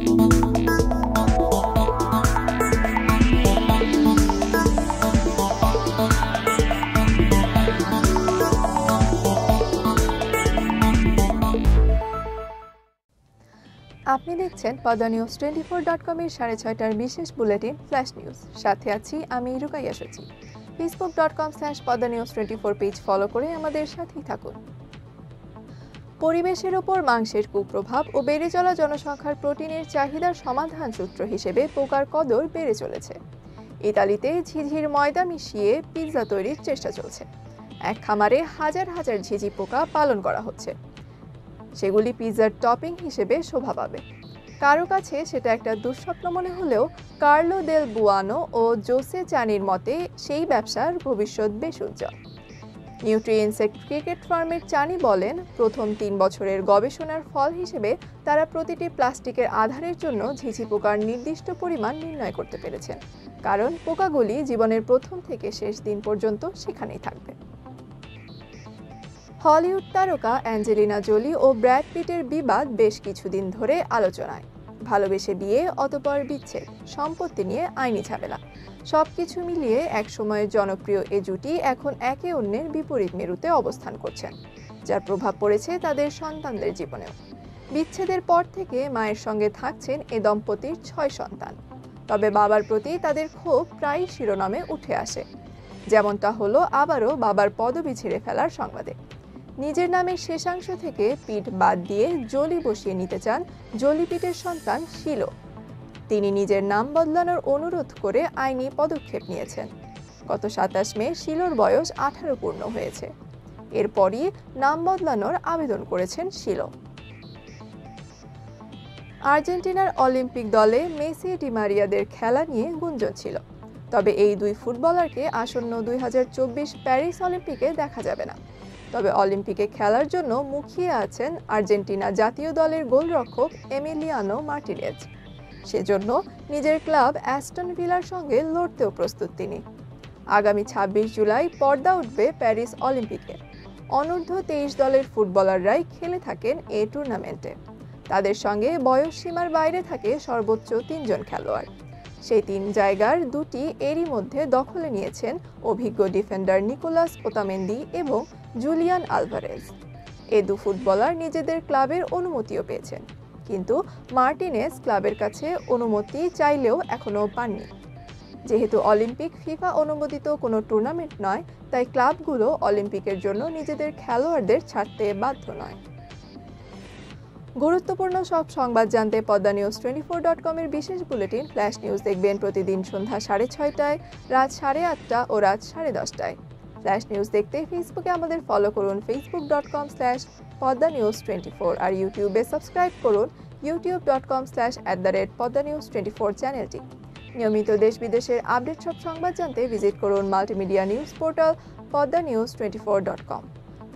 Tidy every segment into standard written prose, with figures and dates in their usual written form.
আপনি দেখছেন Padma news 24.com এর 6:30টার বিশেষ বুলেটিন ফ্ল্যাশ নিউজ। সাথে আছি আমি Rukaiya Sachi. facebook.com/poddanews24 page follow করে আমাদের সাথেই থাকুন। পরিবেশের ওপর মাংসের কুপ্রভাব ও বেড়ে চলা জনসংখ্যার প্রোটিনের চাহিদার সমাধান সূত্র হিসেবে পোকার কদর বেড়ে চলেছে। ইতালিতে ঝিঝির ময়দা মিশিয়ে পিৎজা তৈরির চেষ্টা চলছে। এক খামারে হাজার হাজার ঝিঝি পোকা পালন করা হচ্ছে। সেগুলি পিৎজার টপিং হিসেবে শোভা পাবে। কারো কাছে সেটা একটা দুঃস্বপ্ন মনে হলেও কার্লো দেল বুয়ানো ও জোসে চানির মতে সেই ব্যবসার ভবিষ্যৎ বেশ উজ্জ্বল। নিউট্রিয়েন্টস ক্রিকেট ফার্মের চানি বলেন, প্রথম 3 বছরের গবেষণার ফল হিসেবে তারা প্রতিটি প্লাস্টিকের আধারের জন্য ঝিঝি পোকার নির্দিষ্ট পরিমাণ নির্ণয় করতে পেরেছেন, কারণ পোকাগুলি জীবনের প্রথম থেকে শেষ দিন পর্যন্ত সেখানেই থাকবে। হলিউড তারকা অ্যাঞ্জেলিনা জোলি ও ব্র্যাড পিটের বিবাদ বেশ কিছুদিন ধরে আলোচনায়। ভালোবেসে বিয়ে, অতঃপর বিচ্ছেদ, সম্পত্তি নিয়ে আইনি ঝামেলা, সবকিছু মিলিয়ে একসময়ের জনপ্রিয় এ জুটি এখন একে অন্যের বিপরীত মেরুতে অবস্থান করছেন, যার প্রভাব পড়েছে তাদের সন্তানদের জীবনেও। বিচ্ছেদের পর থেকে মায়ের সঙ্গে থাকছেন এ দম্পতির 6 সন্তান। তবে বাবার প্রতি তাদের ক্ষোভ প্রায়ই শিরোনামে উঠে আসে। যেমনটা হলো আবারও বাবার পদবি ছেড়ে ফেলার সংবাদে। নিজের নামের শেষাংশ থেকে পিট বাদ দিয়ে জোলি বসিয়ে নিতে চান জোলি পিটের সন্তান শিলো। তিনি নিজের নাম বদলানোর অনুরোধ করে আইনি পদক্ষেপ নিয়েছেন। গত 27 মে শিলোর বয়স 18 পূর্ণ হয়েছে। এরপরই নাম বদলানোর আবেদন করেছেন শিলো। আর্জেন্টিনার অলিম্পিক দলে মেসি ডি মারিয়াদের খেলা নিয়ে গুঞ্জন ছিল। তবে এই দুই ফুটবলারকে আসন্ন 2024 প্যারিস অলিম্পিকে দেখা যাবে না। তবে অলিম্পিকে খেলার জন্য মুখিয়ে আছেন আর্জেন্টিনা জাতীয় দলের গোলরক্ষক এমিলিয়ানো মার্টিনেজ। সেজন্য নিজের ক্লাব অ্যাস্টন ভিলার সঙ্গে লড়তেও প্রস্তুত তিনি। আগামী 26 জুলাই পর্দা উঠবে প্যারিস অলিম্পিকে। অনূর্ধ্ব 23 দলের ফুটবলাররাই খেলে থাকেন এই টুর্নামেন্টে। তাদের সঙ্গে বয়স সীমার বাইরে থাকে সর্বোচ্চ 3 জন খেলোয়াড়। সেই 3 জায়গার 2টি এরই মধ্যে দখলে নিয়েছেন অভিজ্ঞ ডিফেন্ডার নিকোলাস ওতামেন্দি এবং জুলিয়ান আলভারেজ। এই 2 ফুটবলার নিজেদের ক্লাবের অনুমতিও পেয়েছেন, কিন্তু মার্টিনেজ ক্লাবের কাছে অনুমতি চাইলেও এখনও পাননি। যেহেতু অলিম্পিক ফিফা অনুমোদিত কোনো টুর্নামেন্ট নয়, তাই ক্লাবগুলো অলিম্পিকের জন্য নিজেদের খেলোয়াড়দের ছাড়তে বাধ্য নয়। গুরুত্বপূর্ণ সব সংবাদ জানতে পদ্মা নিউজ 24.com এর বিশেষ বুলেটিন ফ্ল্যাশ নিউজ দেখবেন প্রতিদিন সন্ধ্যা 6:30টায়, রাত 8:30টা ও রাত 10:30টায়। ফ্ল্যাশ নিউজ দেখতে ফেসবুকে আমাদের ফলো করুন facebook.com/poddanews24 আর ইউটিউবে সাবস্ক্রাইব করুন youtube.com/poddanews24 চ্যানেলটি। নিয়মিত দেশ বিদেশের আপডেট সব সংবাদ জানতে ভিজিট করুন মাল্টিমিডিয়া নিউজ পোর্টাল poddanews24.com।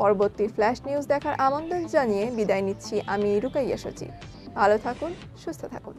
পরবর্তী ফ্ল্যাশ নিউজ দেখার আমন্ত্রণ জানিয়ে বিদায় নিচ্ছি আমি রুকাইয়া সচি। ভালো থাকুন, সুস্থ থাকুন।